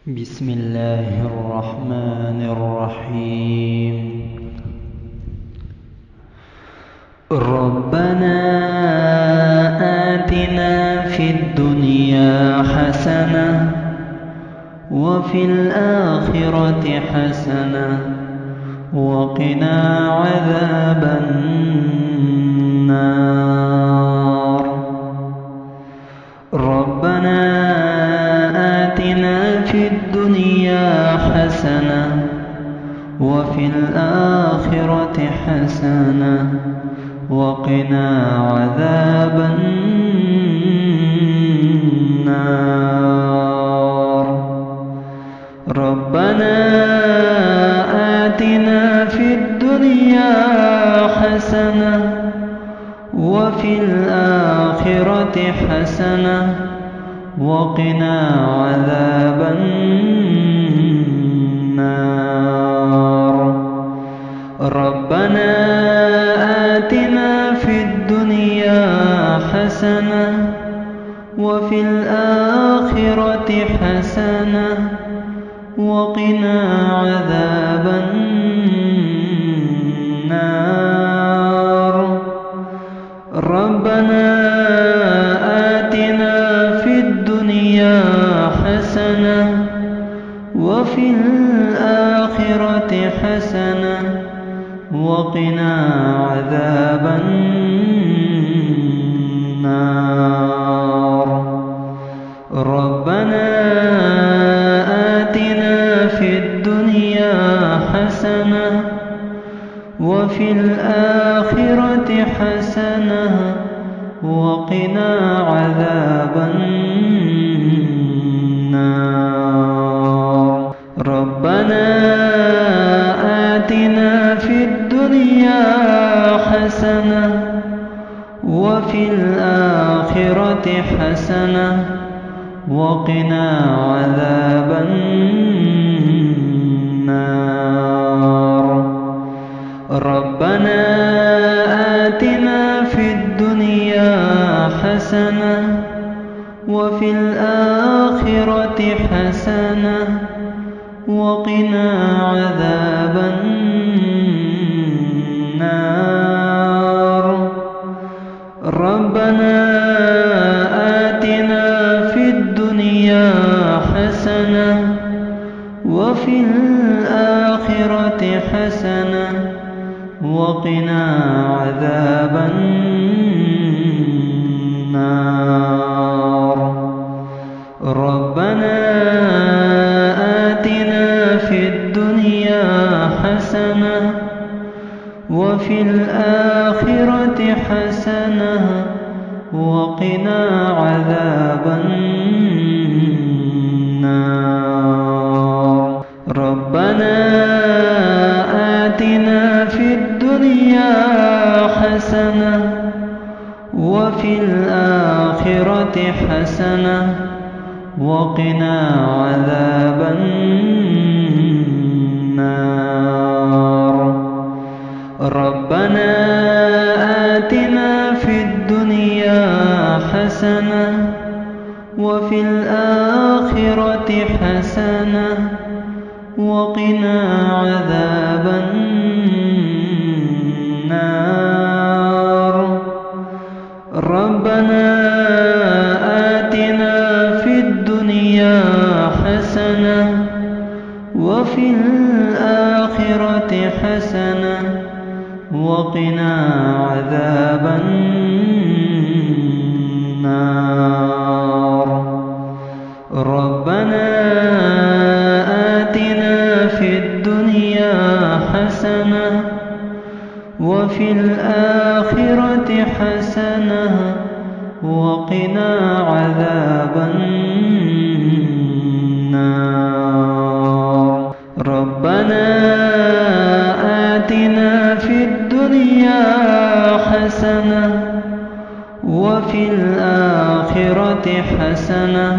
بسم الله الرحمن الرحيم. ربنا آتنا في الدنيا حسنة وفي الآخرة حسنة وقنا عذاب النار. ربنا آتنا في الدنيا حسنة وفي الآخرة حسنة وقنا عذاب النار. ربنا آتنا في الدنيا حسنة وفي الآخرة حسنة وقنا عذاب النار. ربنا آتنا في الدنيا حسنة وفي الآخرة حسنة وقنا عذاب النار. ربنا آتنا في الدنيا حسنة وفي الآخرة حسنة وقنا عذاب النار. ربنا آتنا في الدنيا حسنة وفي الآخرة حسنة وقنا عذاب النار. ربنا آتنا في الدنيا حسنة وفي الآخرة حسنة وقنا عذاب النار. ربنا آتنا في الدنيا حسنة وفي الآخرة حسنة وقنا عذاب النار. ربنا آتنا في الدنيا حسنة وفي الآخرة حسنة وقنا عذاب النار. ربنا آتنا في الدنيا حسنة وفي الآخرة حسنة وقنا عذاب النار. ربنا آتنا في الدنيا حسنة وفي الآخرة حسنة وقنا عذاب النار. ربنا آتنا في الدنيا حسنة وفي الآخرة حسنة وقنا عذاب النار. ربنا آتنا في الدنيا حسنة وفي الآخرة حسنة وقنا عذاب النار. ربنا آتنا في الدنيا حسنة وفي الآخرة حسنة وقنا عذاب النار. ربنا آتنا في الدنيا حسنة وفي الآخرة حسنة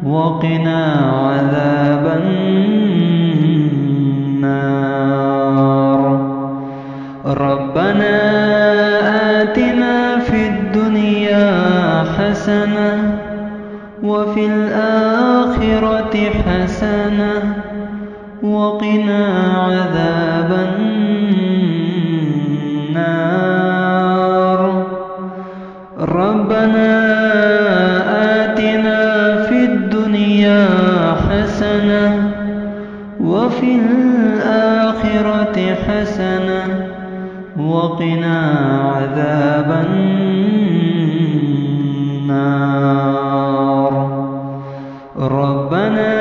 وقنا عذاب النار. ربنا آتنا في الدنيا حسنة وفي الآخرة الآخرة حسنة وقنا عذاب النار. ربنا آتنا في الدنيا حسنة وفي الآخرة حسنة وقنا عذاب النار. ربنا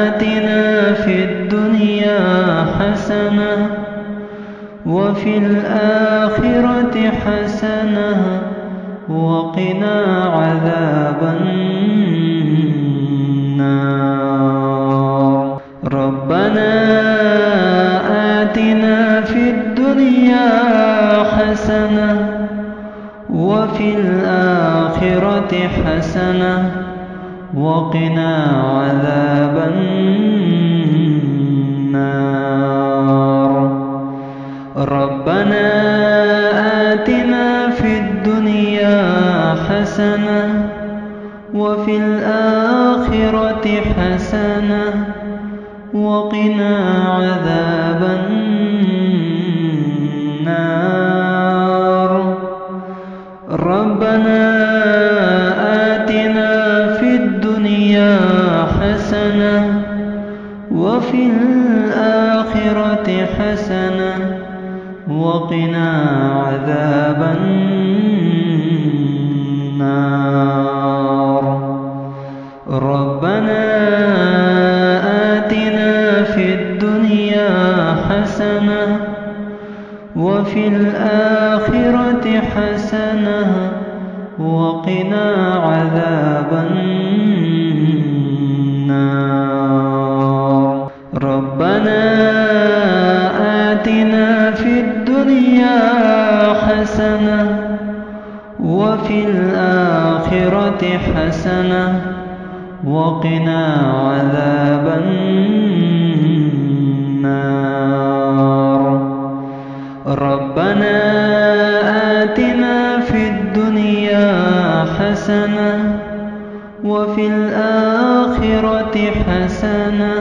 آتنا في الدنيا حسنة وفي الآخرة حسنة وقنا عذاب النار. ربنا آتنا في الدنيا حسنة وفي الآخرة حسنة وقنا عذاب النار. ربنا آتنا في الدنيا حسنة وفي الآخرة حسنة وقنا عذاب النار. ربنا آتنا في الدنيا حسنة وفي الآخرة حسنة وقنا عذاب النار. ربنا آتنا في الدنيا حسنة وفي الآخرة حسنة وقنا عذاب النار. ربنا آتنا في الدنيا حسنة وفي الآخرة حسنة وقنا عذاب النار. ربنا آتنا في الدنيا حسنة وفي الآخرة حسنة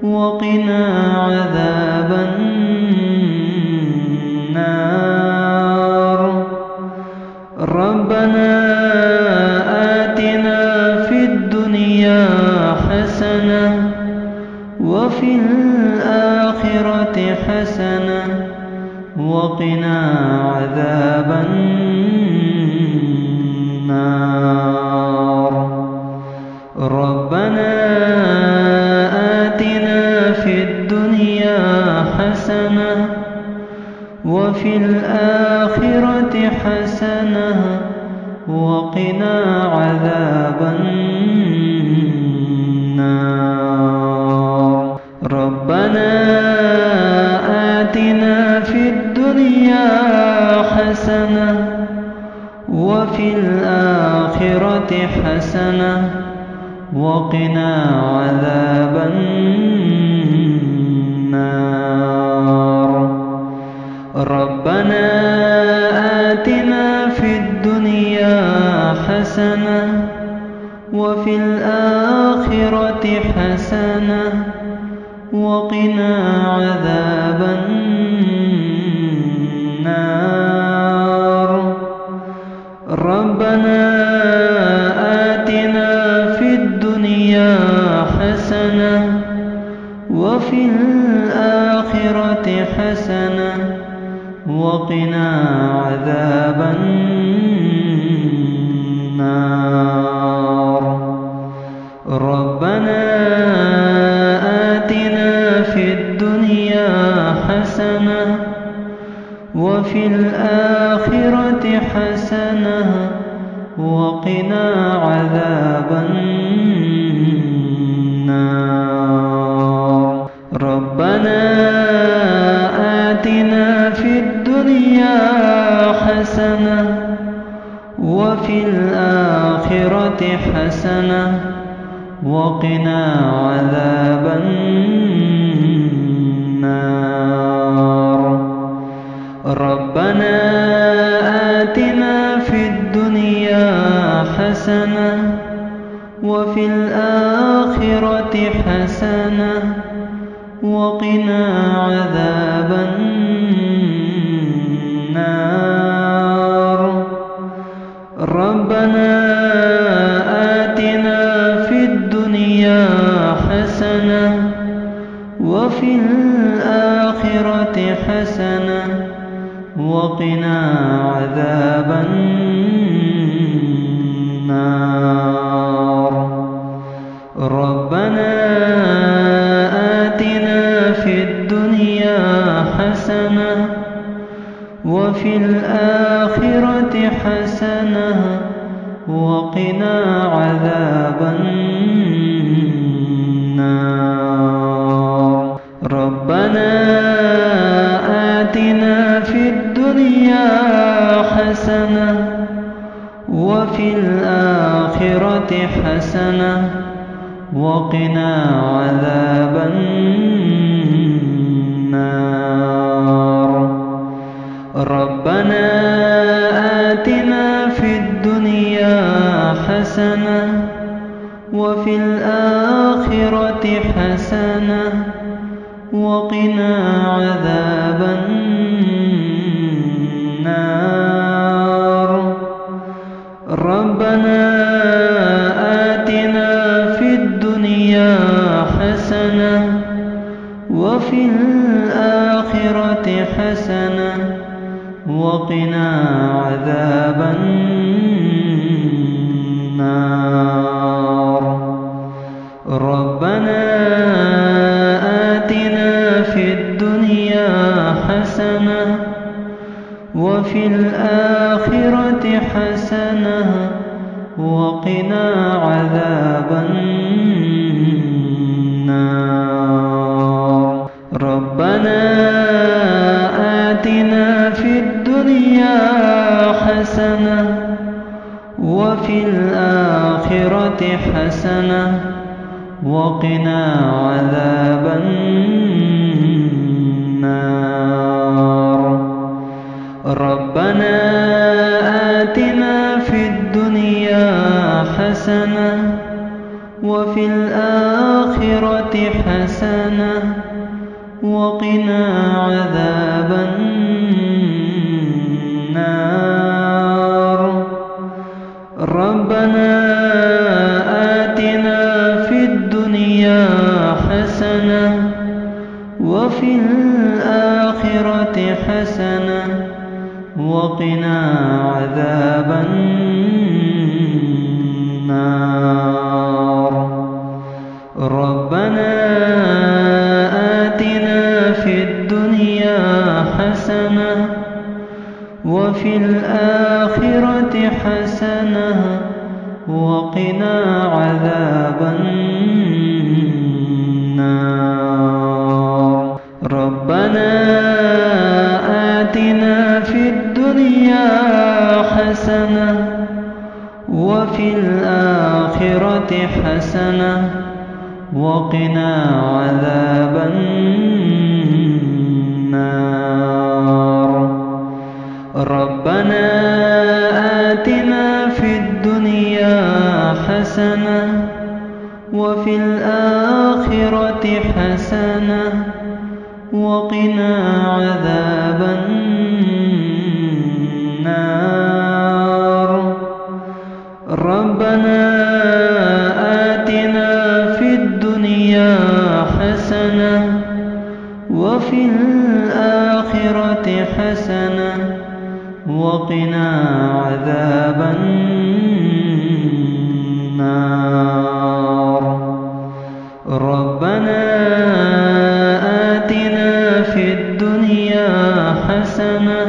وقنا عذاب النار. ربنا آتنا في الدنيا حسنة وفي الآخرة حسنة وقنا عذاب النار. ربنا آتنا في الدنيا حسنة وفي الآخرة حسنة وقنا عذاب النار. ربنا آتنا في الدنيا حسنة وفي الآخرة حسنة وقنا عذاب النار. ربنا آتنا في الدنيا حسنة وفي الآخرة حسنة وقنا عذاب النار. ربنا آتنا في الدنيا حسنة وفي الآخرة حسنة وقنا عذاب النار. ربنا آتنا في الدنيا حسنة وفي الآخرة حسنة وقنا عذاب النار. ربنا آتنا في الدنيا حسنة وفي الآخرة حسنة وقنا عذاب النار. ربنا آتنا في الدنيا حسنة وفي الآخرة حسنة وقنا عذاب النار. ربنا آتنا في الدنيا حسنة وفي الآخرة حسنة وقنا عذاب النار. ربنا آتنا في الدنيا حسنة وفي الآخرة حسنة وقنا عذاب النار. ربنا آتنا في الدنيا حسنة وفي الآخرة حسنة وقنا عذاب النار. ربنا آتنا في الدنيا حسنة وفي الآخرة حسنة وقنا عذاب النار. ربنا آتنا في الدنيا حسنة وفي الآخرة حسنة وقنا عذاب النار. ربنا آتنا في الدنيا حسنة وفي الآخرة حسنة وقنا عذاب النار. ربنا آتنا في الدنيا حسنة وفي الآخرة حسنة وقنا عذاب النار. ربنا آتنا في الدنيا حسنة وفي الآخرة حسنة وقنا عذاب النار. ربنا آتنا في الدنيا حسنة وفي الآخرة حسنة وقنا عذاب النار. ربنا آتنا في الدنيا حسنة وفي الآخرة حسنة وقنا عذاب النار. ربنا آتنا في الدنيا حسنة وفي الآخرة حسنة وقنا عذاب النار. ربنا آتنا في الدنيا حسنة وفي الآخرة حسنة وقنا عذاب النار. ربنا آتنا في الدنيا حسنة وفي الآخرة حسنة وقنا عذاب النار. ربنا آتنا في الدنيا حسنة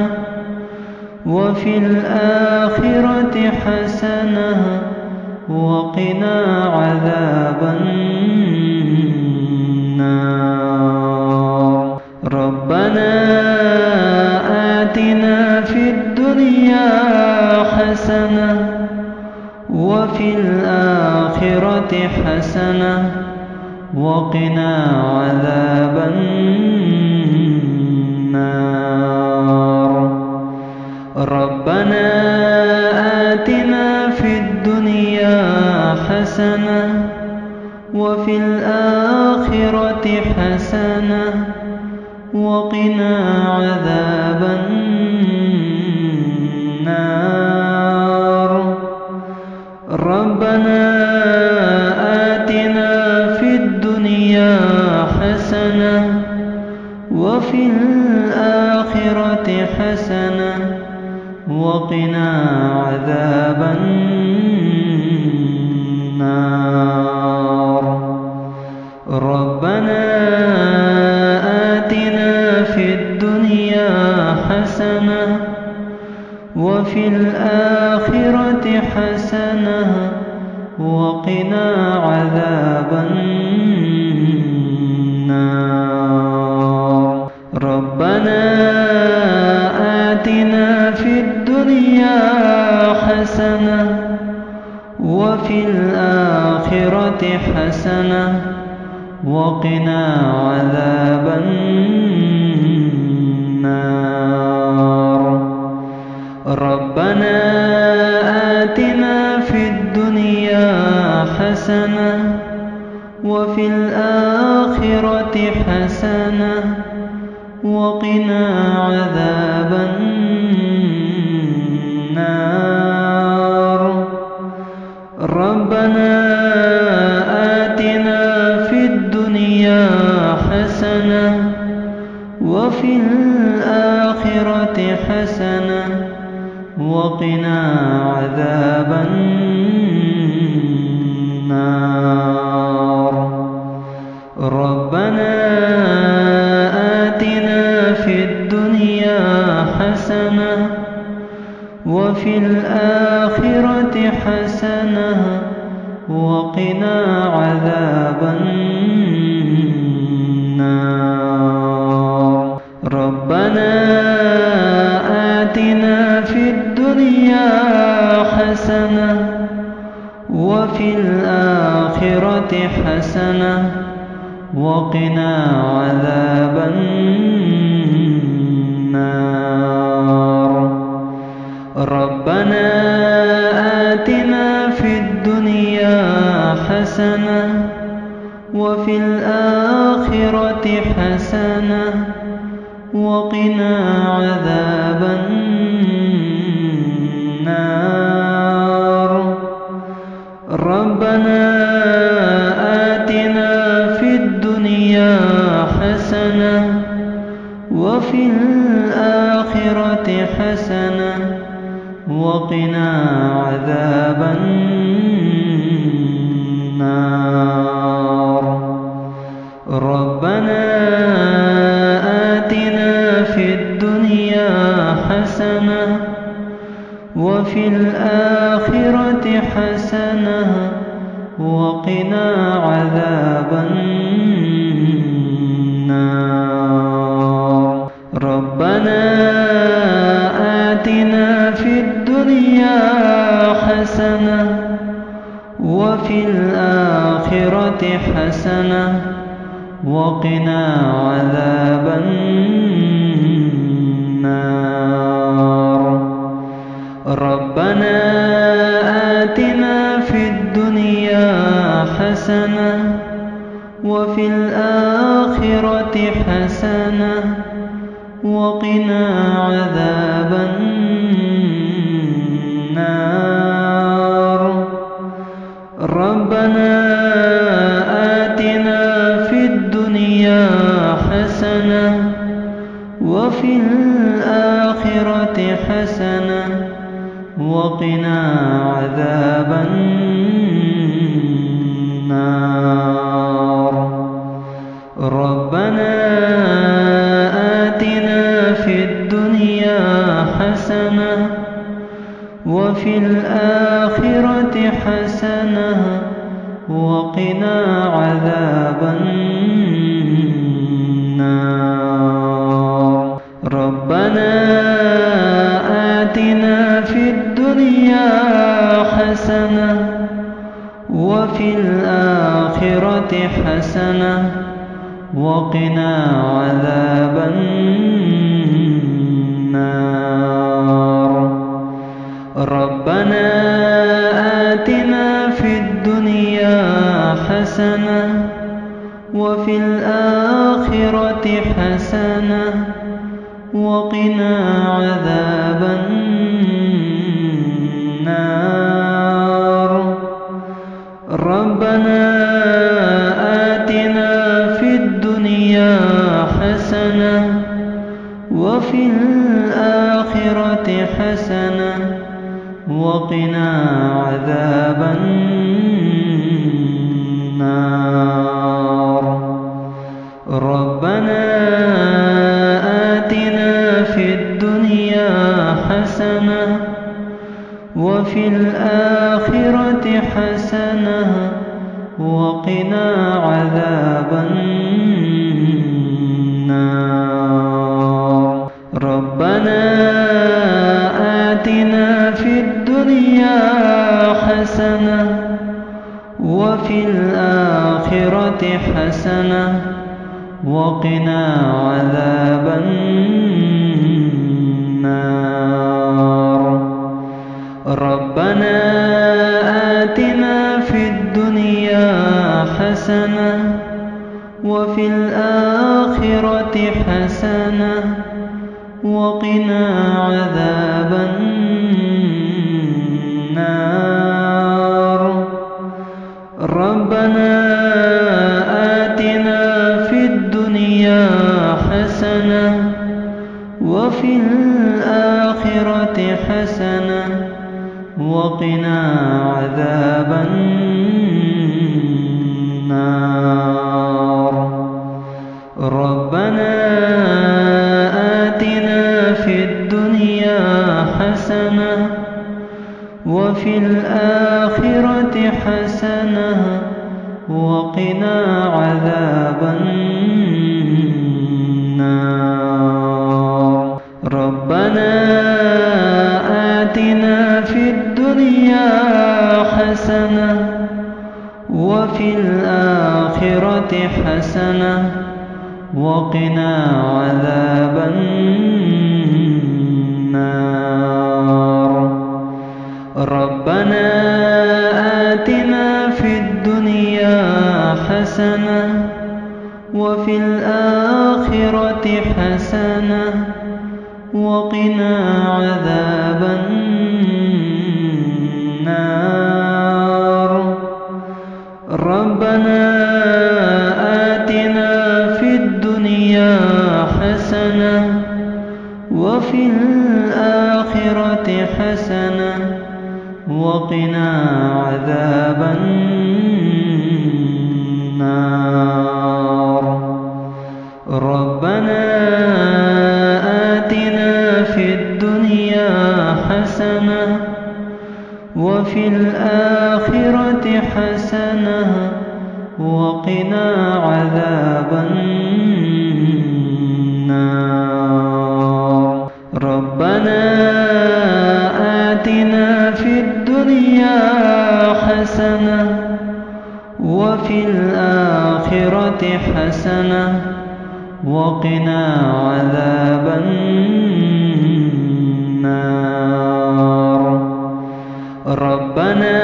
وفي الآخرة حسنة وقنا عذاب النار. ربنا آتنا في الدنيا حسنة وفي الآخرة حسنة وقنا عذاب النار. ربنا آتنا في الدنيا حسنة وفي الآخرة حسنة وقنا عذاب النار. ربنا آتنا في الدنيا حسنة وفي الآخرة حسنة وقنا عذاب النار. ربنا آتنا في الدنيا حسنة وفي الآخرة حسنة وقنا عذاب النار. ربنا آتنا في الدنيا حسنة وفي الآخرة حسنة وقنا عذاب النار. ربنا آتنا في الدنيا حسنة وفي الآخرة حسنة وقنا عذاب النار. ربنا آتنا في الدنيا حسنة وفي الآخرة حسنة وقنا عذاب النار. ربنا آتنا في الدنيا حسنة وفي الآخرة حسنة وقنا عذاب النار. ربنا آتنا في الدنيا حسنة وفي الآخرة حسنة وقنا عذاب النار. ربنا آتنا في الدنيا حسنة وفي الآخرة حسنة وقنا عذاب النار. ربنا آتنا في الدنيا حسنة وفي الآخرة حسنة وقنا عذاب النار. ربنا آتنا في الدنيا حسنة وفي الآخرة حسنة وقنا عذاب النار. ربنا آتنا في الدنيا حسنة وفي الآخرة حسنة وقنا عذاب النار. ربنا آتنا في الدنيا حسنة وفي الآخرة حسنة وقنا عذاب النار. ربنا آتنا في الدنيا حسنة وفي الآخرة حسنة وقنا عذاب النار. ربنا آتنا في الدنيا حسنة وفي الآخرة حسنة وقنا عذاب النار. ربنا آتنا في الدنيا حسنة وفي الآخرة حسنة وقنا عذاب النار. ربنا آتنا في الدنيا حسنة وفي الآخرة حسنة وقنا عذاب النار. ربنا آتنا في الدنيا حسنة وفي الآخرة حسنة وقنا عذاب النار. ربنا آتنا في الدنيا حسنة وفي الآخرة حسنة وقنا عذاب النار. ربنا آتنا في الدنيا حسنة وفي الآخرة حسنة وقنا عذاب النار. ربنا آتنا في الدنيا حسنة وفي الآخرة حسنة وقنا عذاب النار. ربنا آتنا في الدنيا حسنة وفي الآخرة حسنة وقنا عذاب النار. ربنا آتنا في الدنيا حسنة وفي الآخرة حسنة وقنا عذاب النار. ربنا آتنا في الدنيا حسنة وفي الآخرة حسنة وقنا عذاب النار. ربنا آتنا في الدنيا حسنة وفي الآخرة حسنة وقنا عذاب النار. ربنا آتنا في الدنيا حسنة وفي الآخرة حسنة وقنا عذاب النار. ربنا آتنا في الدنيا حسنة وفي الآخرة حسنة وقنا عذاب النار. ربنا آتنا في الدنيا حسنة وفي الآخرة حسنة وقنا عذاب النار. ربنا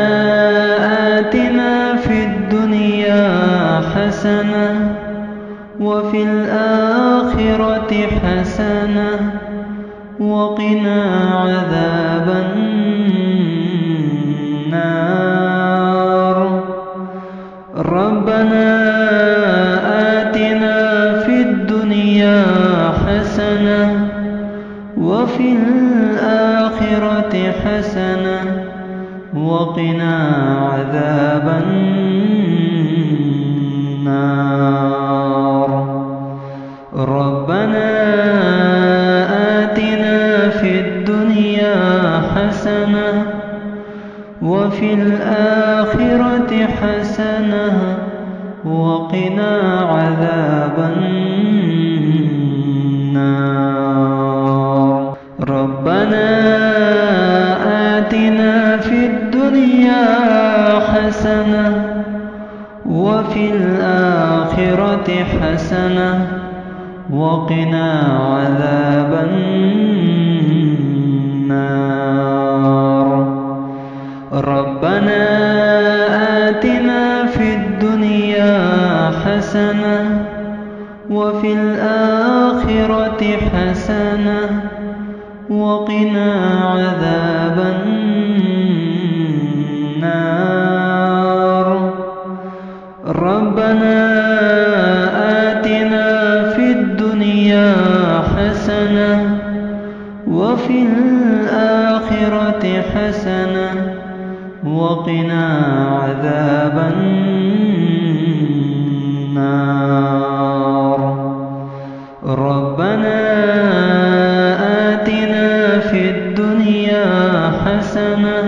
آتنا في الدنيا حسنة وفي الآخرة حسنة وقنا عذاب النار. ربنا آتنا في الدنيا حسنة وفي الآخرة حسنة وقنا عذاب النار. ربنا آتنا في الدنيا حسنة وفي الآخرة حسنة وقنا عذاب النار. ربنا آتنا في الدنيا حسنة وفي الآخرة حسنة وقنا عذاب النار. ربنا آتنا في الدنيا حسنة وفي الآخرة حسنة وقنا عذاب النار. ربنا آتنا في الدنيا حسنة وفي الآخرة حسنة وقنا عذاب النار. ربنا آتنا في الدنيا حسنة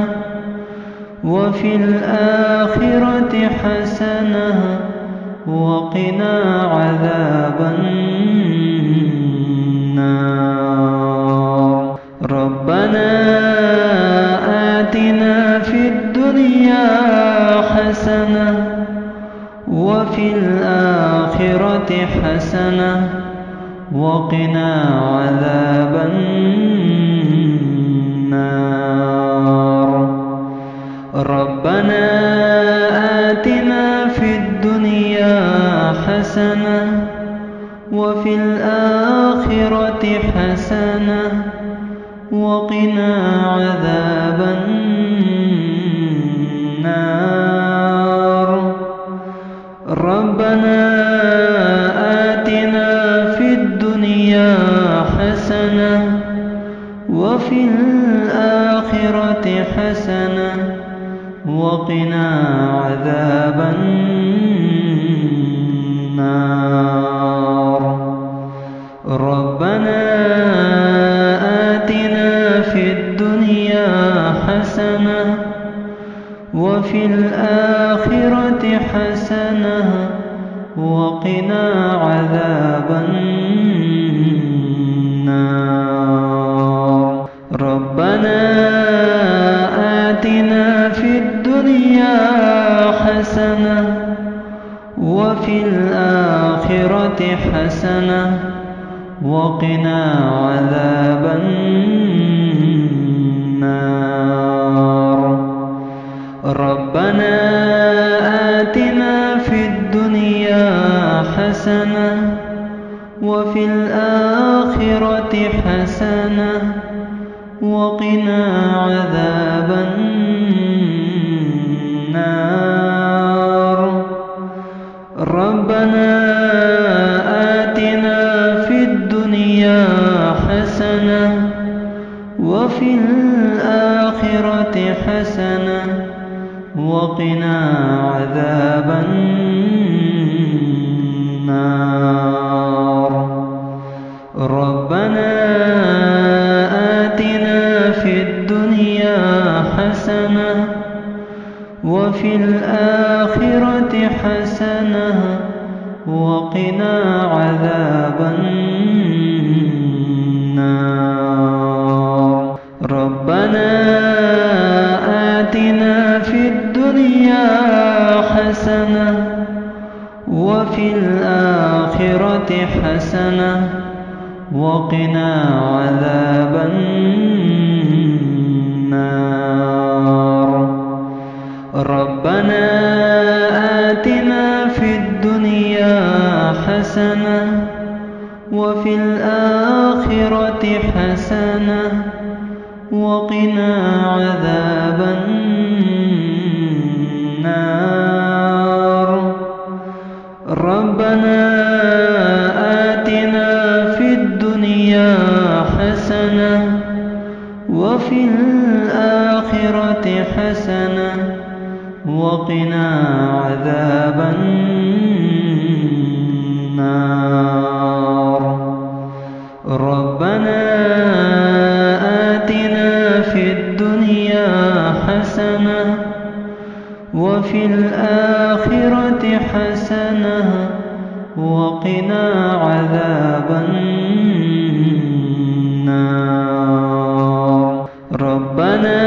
وفي الآخرة حسنة وقنا عذاب النار. ربنا آتنا في الدنيا حسنة وفي الآخرة حسنة وقنا عذاب النار. ربنا آتنا في الدنيا حسنة وفي الآخرة حسنة وقنا عذاب النار. ربنا آتنا في الدنيا حسنة وفي الآخرة حسنة وقنا عذاب النار. ربنا آتنا في الدنيا حسنة وفي الآخرة حسنة وقنا عذاب النار. ربنا آتنا في الدنيا حسنة وفي الآخرة حسنة وقنا عذاب النار. ربنا آتنا في الدنيا حسنة وفي الآخرة حسنة وقنا عذاب النار. ربنا آتنا في الدنيا حسنة وفي الآخرة حسنة وقنا عذاب النار. ربنا آتنا في الدنيا حسنة وفي الآخرة حسنة وقنا عذاب النار. ربنا آتنا في الدنيا حسنة وفي الآخرة حسنة وقنا عذاب النار. ربنا آتنا في الدنيا حسنة وفي الآخرة حسنة وقنا عذاب النار. ربنا آتنا في الدنيا حسنة وفي الآخرة حسنة وقنا عذاب النار. ربنا آتنا في الدنيا حسنة وفي الآخرة حسنة وقنا عذاب النار. ربنا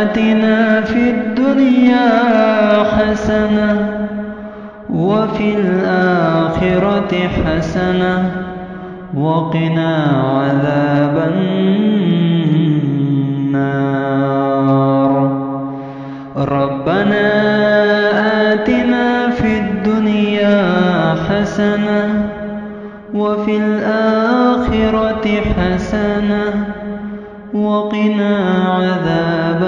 آتنا في الدنيا حسنة وفي الآخرة حسنة وقنا عذاب النار. ربنا آتنا في الدنيا حسنة وفي الآخرة حسنة وقنا عذاب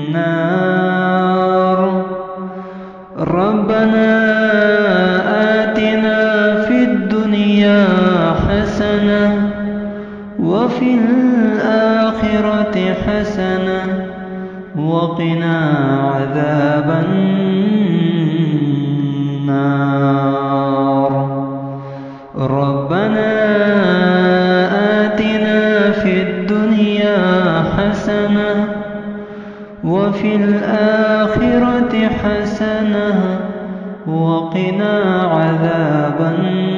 النار. ربنا آتنا في الدنيا حسنة وفي الآخرة حسنة وقنا عذاب النار. ربنا آتنا في الدنيا حسنة وفي الآخرة حسنة وقنا عذاب النار.